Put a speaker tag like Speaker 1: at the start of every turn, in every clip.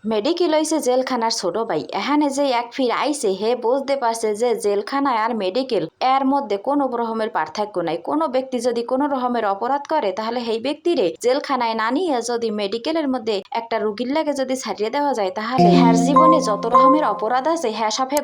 Speaker 1: Medical হইছে জেলখানার ছোট ভাই। এখানে যে এক ফির আইছে হে বুঝতে পারছে যে জেলখানায় আর মেডিকেল এর মধ্যে কোনো রকমের পার্থক্য নাই। কোনো ব্যক্তি যদি কোনো রকমের অপরাধ করে তাহলে সেই ব্যক্তিরে জেলখানায় না নিয়ে যদি মেডিকেলের মধ্যে একটা রুগীর লাগে যদি ছাড়িয়ে দেওয়া যায় তাহলে হ্যার জীবনে যত রকমের অপরাধ আছে হ্যাঁ সব হে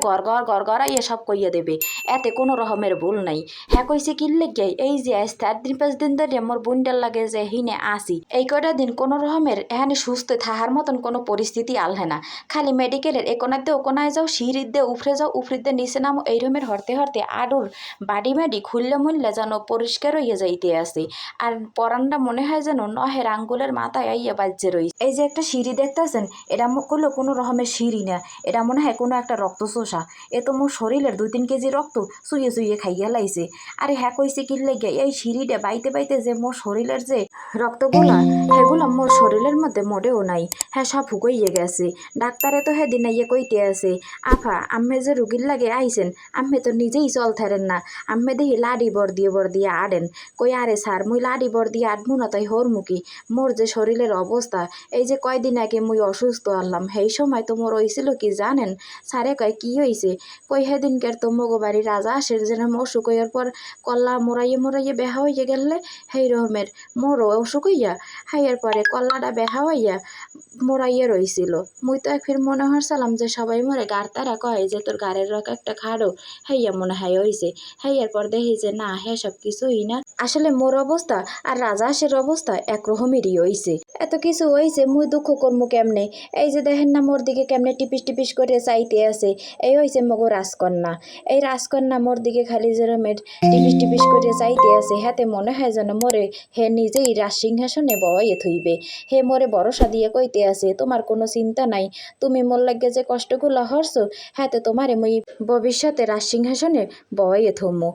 Speaker 1: গড়গড়া এসব কইয়ে দেবে। এতে কোনো রকমের ভুল নাই। হ্যাঁ কইছে কি লেগে এই যে আজ 4 দিন 5 দিন ধরে মোর বুনডার লাগে যে হিনে আসি এই কয়টা দিন কোনো রকমের এখানে সুস্থ থাকার মতন কোনো পরিস্থিতি আলহে না। খালি মেডিকেলের একোনাতে ওকোনায় যাও, সিঁড়ির দিয়ে উফরে যাও, উফরির দিয়ে নিচে নামো, এই রকমের হরতে হরতে আডুর বাড়ি মাডি খুললে মুললে যেন পরিষ্কার হইয়া যাইতে আসে। আর পরানটা মনে হয় যেন নহের আঙ্গুলের মাথায় আইয়া বাজ্যে রইছে। এই যে একটা সিঁড়ি দেখতেছেন, এটা করলো কোনো রকমের সিঁড়ি না, এটা মনে হয় কোনো একটা রক্ত চোষা। এ তো মোর শরীরের 2-3 কেজি রক্ত চুইয়ে চুইয়ে খাইয়া লাইছে। আরে হ্যাঁ কইছে কি লেগে এই সিঁড়িটা বাইতে বাইতে যে মোর শরীরের যে রক্তগুলা সেগুলো মোর শরীরের মধ্যে মোটেও নাই, হ্যাঁ সব হুকইয়ে গেছে। ডাক্তারে তো হ্যাঁ দিন ইয়ে কইতে আছে, আফা আম্মে যে রুগীর লাগে আইসেন আম্মে তো নিজেই চল থারেন না, আম্মে দেখি লাডি বর দিয়ে আডেন। কই আরে স্যার মুই লাডি বর দিয়ে আডমু না তাই হোর মুখী, মোর যে শরীরের অবস্থা এই যে কয়দিন আগে মুই অসুস্থ আনলাম সেই সময় তো মোর হইছিল কি জানেন? স্যারে কয় কি হইছে? কই হেদিনকার তো মগো বাড়ি রাজা আসের যেন অসুখ হইয়ার পর কল্লা মোরাইয়ে বেহা হইয়া গেলে সেই রকমের মোরও অসুখ হইয়া হাইয়ার পরে কল্লাটা বেহা হইয়া মোরাইয়া রইছিল। মুই তো ফির মনে হরছিলাম যে সবাই মরে গাড় তারা কয় যে তোর গাড়ের রক একটা খাড়ো হাইয়া মনে হয় হইছে। হাইয়ার পর দেখি যে না হ্যাঁ সব কিছুই না, আসলে মোর অবস্থা আর রাজাসের অবস্থা একরকমেরই হইছে। এত কিছু হইছে মুই দুঃখ করমু কেমনে? এই যে দেখেন না মোর দিকে কেমনে টিপিস টিপিস করে চাইতে আছে, এই হইছে মগো রাজকন্যা। এই রাজকন্যা মোর দিকে খালি যেরমের টিপিস টিপিস করে চাইতে আছে, হাতে মনে হয় যেন মোরে হে নিজেই রাজসিংহাসনে বওয়াইয়ে থইবে। হে মোরে ভরসা দিয়ে কইতে আছে তোমার কোনো চিন্তা নাই, তুমি মোর লাগে যে কষ্টগুলো হরছো হাতে তোমারে মুই ভবিষ্যতে রাজসিংহাসনে বওয়াইয়ে থমু।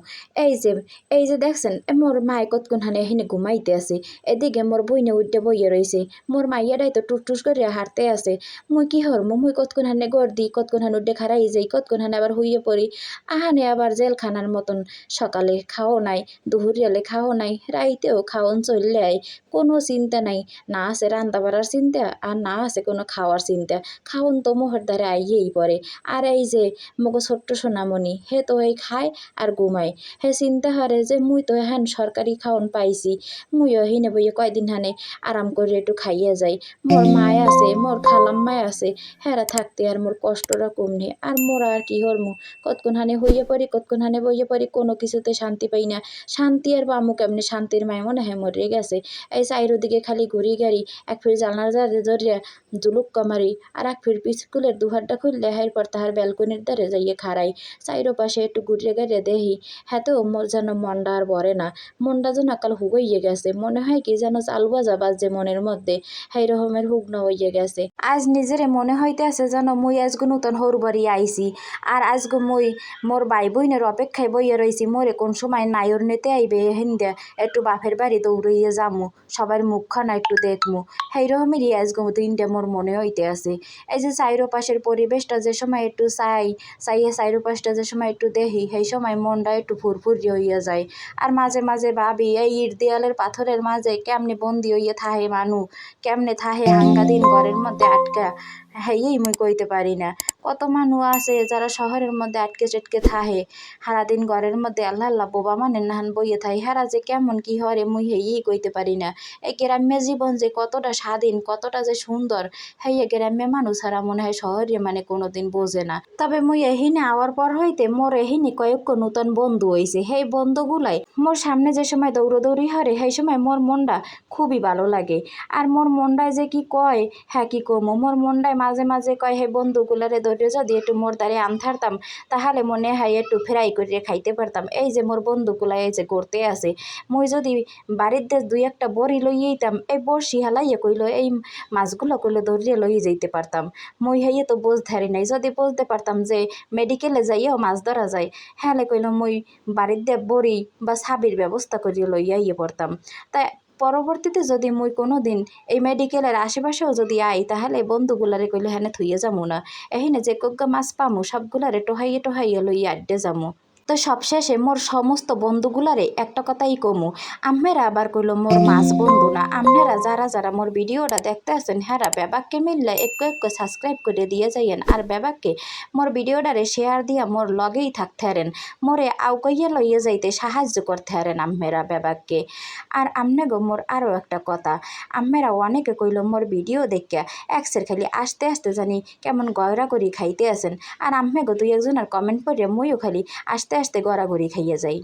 Speaker 1: এই যে দেখছেন মোর মায় কতক্ষণহানে এখানে ঘুমাইতে আছে, এদিকে মোর বইনে উঠে বইয়ে রয়েছে, মোর মাইয়াটাই তো টুস করে হারতে আছে। মুই কি হরমু? মুই কতক্ষণহানে গড় দিই, কতক্ষণহানে উঠে খারাই যাই, কতক্ষণহানে আবার হইয়ে পড়ি। আহানে আবার জেলখানার মতন সকালে খাও নাই, দুপুরিয়ালে খাও নাই, রাইতেও খাওন চললে আয়, কোনো চিন্তা নাই। না আছে রান্না বাড়ার চিন্তা আর না আছে কোনো খাওয়ার চিন্তা, খাওন তো মোহর দ্বারে আইয়েই পড়ে। আর এই যে মগো ছোট্ট সোনামণি হে তো এই খায় আর ঘুমায়, হে চিন্তা হারে যে মুই তো হ্যান সরকারি খাওন পাইছি, মুইও হিনে বইয়ে কয়দিন হানে আরাম করে একটু খাইয়া যাই। মোর মায় আছে, মোর খালাম্মায় আছে, হেরা থাকতে আর মোর কষ্টটা কমনে। আর মোরা আর কি হরমু? কতক্ষণ হানে হইয়ে পড়ি, কতক্ষণ হানে বইয়ে পড়ি, কোনো কিছুতে শান্তি পাই না। শান্তি আর পামু কেমনে? শান্তির মায় মনে হয় মরে গেছে। এই চাইরোদিকে খালি ঘুরি গাড়ি, এক ফির জানলার দ্বারে ধরিয়া জুলুক্কা মারি, আর এক ফির স্কুলের দুহারটা খুললে এরপর তাহার ব্যালকনির দ্বারে যাইয়ে খাড়াই। চাইরো পাশে একটু ঘুরিয়ে গাড়িয়ে দেখি, হ্যাঁতেও মোর যেন মনটা আর ভরে না, মনটা যেন কাল হুগইয়ে গেছে। মনে হয় কি যেন চাল বাজা বাজছে মনের মধ্যে, সেই রকমের হুগ্ন হইয়ে গেছে। আজ নিজেরে মনে হইতেছে যেন মুই আজগো নতুন হরু বাড়ি আইছি, আর আজগো মুই মোর ভাই বোনের অপেক্ষায় বইয়া রইছি মোরে কোন সময় নায়র নিতে আইবে হিন্দা একটু বাপের বাড়ি দৌড়াইয়া যামু, সবার মুখখানা একটু দেখমু। সেই রকমেরই আজগো দিনটা মোর মনে হইতে আছে। এই যে চাইরোপাশের পরিবেশটা যে সময় একটু চাইয়ে চাইরোপাশটা যে সময় একটু দেখি সেই সময় মনটা একটু ফুরফুরি হইয়া যায়। আর মাঝে মাঝে ভাবি এই ইট দেয়ালের পাথরের মাঝে কেমনে বন্দি হইয়া থাহে মানু, কেমনে থাহে হাঙ্গা দিন ঘরের মধ্যে আটকা, হেই মুই কইতে পারি না। কত মানুষ আছে যারা শহরের মধ্যে আটকে চেটকে থাহে, সারাদিন ঘরের মধ্যে আল্লাহ আল্লাহ বোবা মানে নাহান বইয়ে থাই, হারা যে কেমন কি হরে মুই হেই কইতে পারি না। এই গ্রাম্য জীবন যে কতটা স্বাধীন, কতটা যে সুন্দর, হেই গ্রাম্য মানুষ হারা মনে হয় শহরে মানে কোনোদিন বোঝে না। তবে মুই এহিনে আওয়ার পর হইতে মোর এহিনে কয়েক নূতন বন্ধু হইছে। সেই বন্ধুগুলাই মোর সামনে যে সময় দৌড়দৌড়ি হরে সেই সময় মোর মনটা খুবই ভালো লাগে। আর মোর মনটায় যে কি কয় হ্যাঁ কি কমো, মোর মনটায় মাঝে মাঝে কয় হে বন্ধুগুলারে ধৈর্য যদি একটু মোর দ্বারে আনথারতাম তাহলে মনে হয় একটু ফ্রাই করে খাইতে পারতাম। এই যে মোর বন্ধুগুলা এই যে করতে আছে, মুই যদি বাড়িতে 2-1টা বড়ি লইয়েইতাম, এই বড়শি হালাইয়া কইলো এই মাছগুলো কইলো ধরিয়ে লইয়ে যাইতে পারতাম। মুই হাইয়ে তো বোঝ ধারি নাই, যদি বুঝতে পারতাম যে মেডিকেলে যাইয়াও মাছ ধরা যায় হ্যালে কইলো মুই বাড়িতে বড়ি বা ছাবির ব্যবস্থা করিয়া লইয়া ইয়ে পড়তাম। তাই পরবর্তীতে যদি মুই কোনো দিন এই মেডিকেলের আশেপাশেও যদি আই তাহলে বন্ধুগুলারে কইলে হ্যানে থুইয়ে যামু না, এহিনে যে কগ্গা মাছ পামু সবগুলারে টোহাইয়ে লইয়া আড্ডে যামু। তো সবশেষে মোর সমস্ত বন্ধুগুলারে একটা কথাই কমু, আম্মেরা আবার কইল মোর মাছ বন্ধু না। আপনারা যারা যারা মোর ভিডিওটা দেখতে আছেন হ্যাঁ বেবাককে মিললে একটু একটু সাবস্ক্রাইব করে দিয়ে যাইয়েন, আর বেবাককে মোর ভিডিওটারে শেয়ার দিয়া মোর লগেই থাকতে হারেন, মোরে আউকাইয়া লইয়া যাইতে সাহায্য করতে হারেন আম্মেরা বেবাককে। আর আমনে গো মোর আরও একটা কথা, আম্মেরা অনেকে কইল মোর ভিডিও দেখিয়া একসের খালি আস্তে আস্তে জানি কেমন গয়রা করি খাইতে আছেন, আর আম্মে গো দুই একজনের কমেন্ট পড়ে মুইও খালি আস্তে আস্তে গড়াগড়ি খাইয়া যাই।